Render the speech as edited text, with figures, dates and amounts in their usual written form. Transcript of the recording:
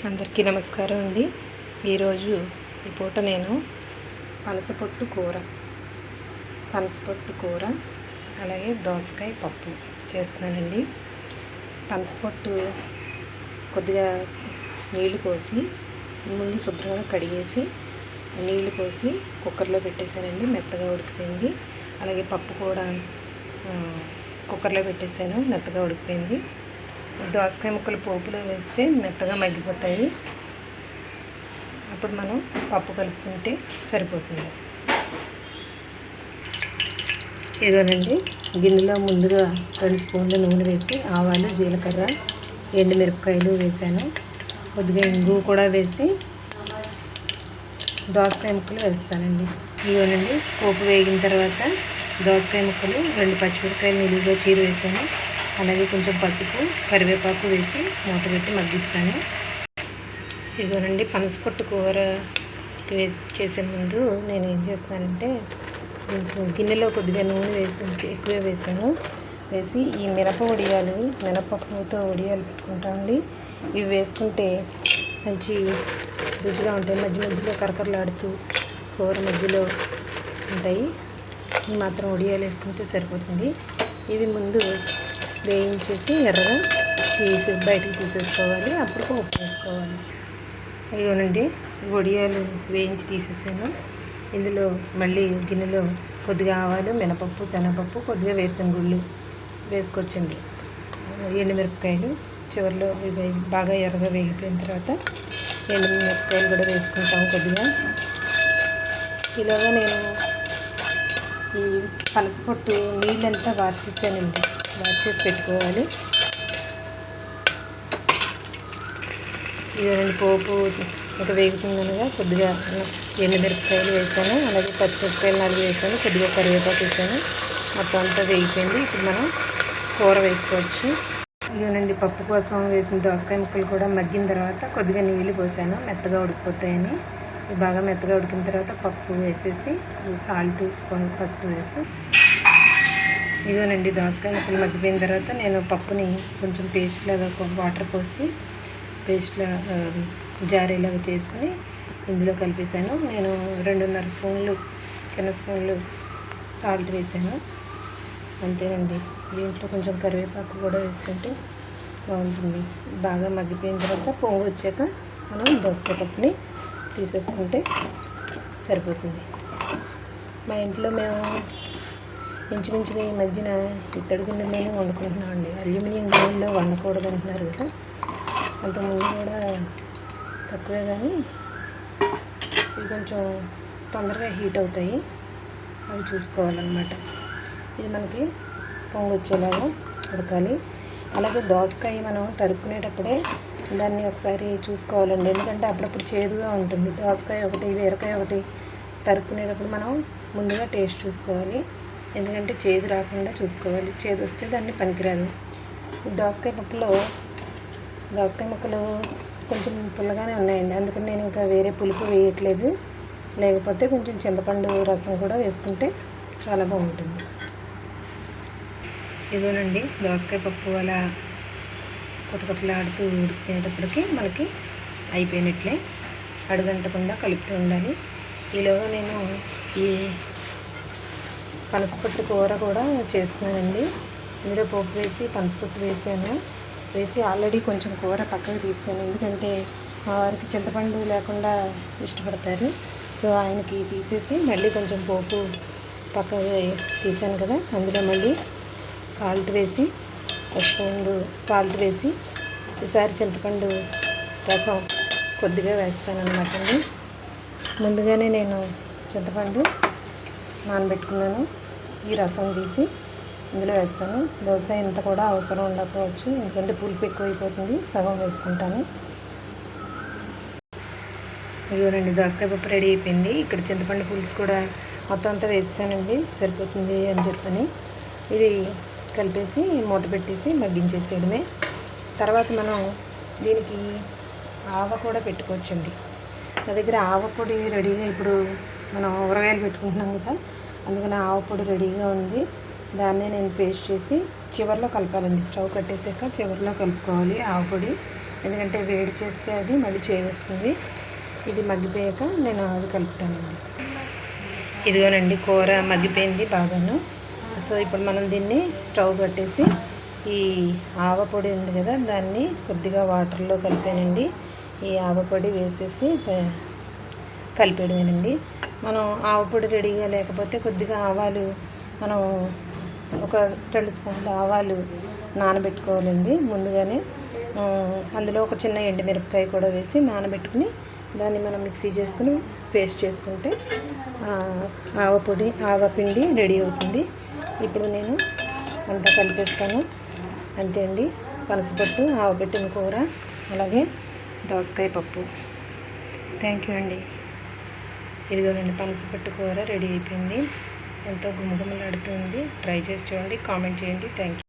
అందరికీ నమస్కారం అండి. ఈరోజు ఈ పూట నేను పనసపొట్టు కూర అలాగే దోసకాయ పప్పు చేస్తున్నానండి. పనసపొట్టు కొద్దిగా నీళ్లు పోసి ముందు శుభ్రంగా కడిగేసి నీళ్లు పోసి కుక్కర్లో పెట్టేశానండి. మెత్తగా ఉడికిపోయింది. అలాగే పప్పు కూడా కుక్కర్లో పెట్టేశాను, మెత్తగా ఉడికిపోయింది. దోసకాయ ముక్కలు పోపులో వేస్తే మెత్తగా మగ్గిపోతాయి. అప్పుడు మనం పప్పు కలుపుకుంటే సరిపోతుంది. ఇదిగోనండి, గిన్నెలో ముందుగా 2 స్పూన్ల నూనె వేసి ఆవాలు, జీలకర్ర, ఎండుమిరపకాయలు వేసాను. కొద్దిగా ఇంగు కూడా వేసి దోసకాయ ముక్కలు వేస్తానండి. ఇదిగోనండి, పోపు వేగిన తర్వాత దోసకాయ ముక్కలు 2 పచ్చిమిరపకాయలు నిలువుగా చీర వేసాను. అలాగే కొంచెం పసుపు, కరివేపాకు వేసి మూత పెట్టి మగ్గిస్తాను. ఇదిగోనండి, పనసపొట్టు కూర చేసే ముందు నేను ఏం చేస్తానంటే గిన్నెలో కొద్దిగా నూనె ఎక్కువే వేసాను. వేసి ఈ మినపప్పుతో వడియాలు పెట్టుకుంటామండి. ఇవి వేసుకుంటే మంచి రుచిగా ఉంటాయి. మధ్యలో కరకరలాడుతూ కూర మధ్యలో ఉంటాయి. ఈ మాత్రం వడియాలు వేసుకుంటే సరిపోతుంది. ఇవి ముందు వేయించేసి ఎర్రగా బయటికి తీసేసుకోవాలి. అప్పుడు పోపు వేసుకోవాలి. ఇదిగోనండి, వడియాలు వేయించి తీసేసాను. ఇందులో మళ్ళీ గిన్నెలో కొద్దిగా ఆవాలు, మినపప్పు, శనగపప్పు, కొద్దిగా వేరుశనగుళ్ళు వేసుకోవచ్చండి. ఎండుమిరపకాయలు చివరిలో బాగా ఎర్రగా వేగిపోయిన తర్వాత ఎండుమిరపకాయలు కూడా వేసుకుంటాము కొద్దిగా. ఇలాగా నేను ఈ పనసపొట్టు నీళ్ళంతా వార్చేసానండి. వార్చేసి పెట్టుకోవాలి. ఇదండి, పోపు ఒక వేగుతుందనగా కొద్దిగా ఎండుమిరపకాయలు వేసాను. అలాగే పచ్చిమిరపకాయలు 4 వేసాను. కొద్దిగా కరివేపాకు వేసాను. మొత్తం అంతా వేగిపోయింది. ఇప్పుడు మనం కూర వేసుకోవచ్చు. ఇదేనండి, పప్పు కోసం వేసిన దోసకాయ ముక్కలు కూడా మగ్గిన తర్వాత కొద్దిగా నీళ్ళు పోసాను, మెత్తగా ఉడికిపోతాయని. బాగా మెత్తగా ఉడికిన తర్వాత పప్పు వేసేసి సాల్ట్, పసుపు వేసి ఇదేనండి, దోసకాయ ముక్కలు మగ్గిపోయిన తర్వాత నేను పప్పుని కొంచెం పేస్ట్ లాగా వాటర్ పోసి జారీలాగా చేసుకుని ఇందులో కలిపేసాను. నేను 2.5 స్పూన్లు చిన్న స్పూన్లు సాల్ట్ వేసాను. అంతేనండి. దీంట్లో కొంచెం కరివేపాకు కూడా వేసుకుంటే బాగుంటుంది. బాగా మగ్గిపోయిన తర్వాత పొంగు వచ్చాక మనం దోసకాయ పప్పుని తీసేసుకుంటే సరిపోతుంది. మా ఇంట్లో మేము ఇంచుమించుగా ఈ మధ్యన ఇత్తడి గిన్నెలోనే వండుకుంటున్నామండి. అల్యూమినియం గిన్నెల్లో వండకూడదు అంటున్నారు కదా. అంతకుముందు కూడా తక్కువే, కానీ ఇవి కొంచెం తొందరగా హీట్ అవుతాయి. అవి చూసుకోవాలన్నమాట. ఇది మనకి పొంగు వచ్చేలాగా ఉడకాలి. అలాగే దోసకాయ మనం తరుక్కునేటప్పుడే దాన్ని ఒకసారి చూసుకోవాలండి. ఎందుకంటే అప్పుడప్పుడు చేదుగా ఉంటుంది. దోసకాయ ఒకటి, బీరకాయ ఒకటి తరుక్కునేటప్పుడు మనం ముందుగా టేస్ట్ చూసుకోవాలి. ఎందుకంటే చేదు రాకుండా చూసుకోవాలి. చేదు వస్తే దాన్ని పనికిరాదు. దోసకాయ పప్పులో దోసకాయ ముక్కలు కొంచెం పుల్లగానే ఉన్నాయండి. అందుకని నేను ఇంకా వేరే పులుపు వేయట్లేదు. లేకపోతే కొంచెం చింతపండు రసం కూడా వేసుకుంటే చాలా బాగుంటుంది. ఇదేనండి, దోసకాయ పప్పు అలా కొత్తలాడుతూ ఉడికిపోయేటప్పటికి మనకి అయిపోయినట్లే. అడుగంటకుండా కలుపుతూ ఉండాలి. ఈలోగా నేను ఈ పనసపొట్టు కూర కూడా చేస్తున్నానండి. ఇందులో పోపు వేసి పనసపొట్టు వేసి ఆల్రెడీ కొంచెం కూర పక్కకు తీసాను. ఎందుకంటే మా వారికి చింతపండు లేకుండా ఇష్టపడతారు. సో ఆయనకి తీసేసి మళ్ళీ కొంచెం పోపు పక్కకు తీసాను కదా. అందులో మళ్ళీ సాల్ట్ వేసి ఈసారి చింతపండు రసం కొద్దిగా వేస్తాను అన్నమాట అండి. ముందుగానే నేను చింతపండు నానబెట్టుకున్నాను. ఈ రసం తీసి ఇందులో వేస్తాను. దోశ ఇంత కూడా అవసరం ఉండకపోవచ్చు, ఎందుకంటే పులుపు ఎక్కువైపోతుంది. సగం వేసుకుంటాను. ఇదిగోనండి, దోసకాయ పప్పు రెడీ అయిపోయింది. ఇక్కడ చింతపండు పులుసు కూడా మొత్తం అంతా వేసానండి, సరిపోతుంది అని చెప్పని. ఇది కలిపేసి మూత పెట్టేసి మగ్గించేసేయడమే. తర్వాత మనం దీనికి ఆవ కూడా పెట్టుకోవచ్చండి. నా దగ్గర ఆవ పొడి రెడీగా, ఇప్పుడు మనం ఊరగాయలు పెట్టుకుంటున్నాం కదా, అందుకని ఆవ పొడి రెడీగా ఉంది. దాన్నే నేను పేస్ట్ చేసి చివరిలో కలపాలండి. స్టవ్ కట్టేసాక చివరిలో కలుపుకోవాలి ఆవ పొడి. ఎందుకంటే వేడి చేస్తే అది మళ్ళీ చేస్తుంది. ఇది మగ్గిపోయాక నేను అది కలుపుతానండి. ఇదిగోనండి కూర మగ్గిపోయింది బాగాను. సో ఇప్పుడు మనం దీన్ని స్టవ్ కట్టేసి ఈ ఆవపొడి ఉంది కదా దాన్ని కొద్దిగా వాటర్లో కలిపానండి. ఈ ఆవపొడి వేసేసి కలిపేయడమేనండి. మనం ఆవపొడి రెడీగా లేకపోతే కొద్దిగా ఆవాలు మనం ఒక 2 స్పూన్ల ఆవాలు నానబెట్టుకోవాలండి ముందుగానే. అందులో ఒక చిన్న ఎండుమిరపకాయ కూడా వేసి నానబెట్టుకుని దాన్ని మనం మిక్సీ చేసుకుని పేస్ట్ చేసుకుంటే ఆవపిండి రెడీ అవుతుంది. ఇప్పుడు నేను అంతా కలిపేస్తాను. అంతే అండి, పనసపట్టు ఆవపెట్టిన కూర అలాగే దోసకాయ పప్పు. థ్యాంక్ యూ అండి. ఇదిగోనండి పనసపట్టు కూర రెడీ అయిపోయింది. ఎంతో గుమగుమలాడుతుంది. ట్రై చేసి చూడండి, కామెంట్ చేయండి. Thank you.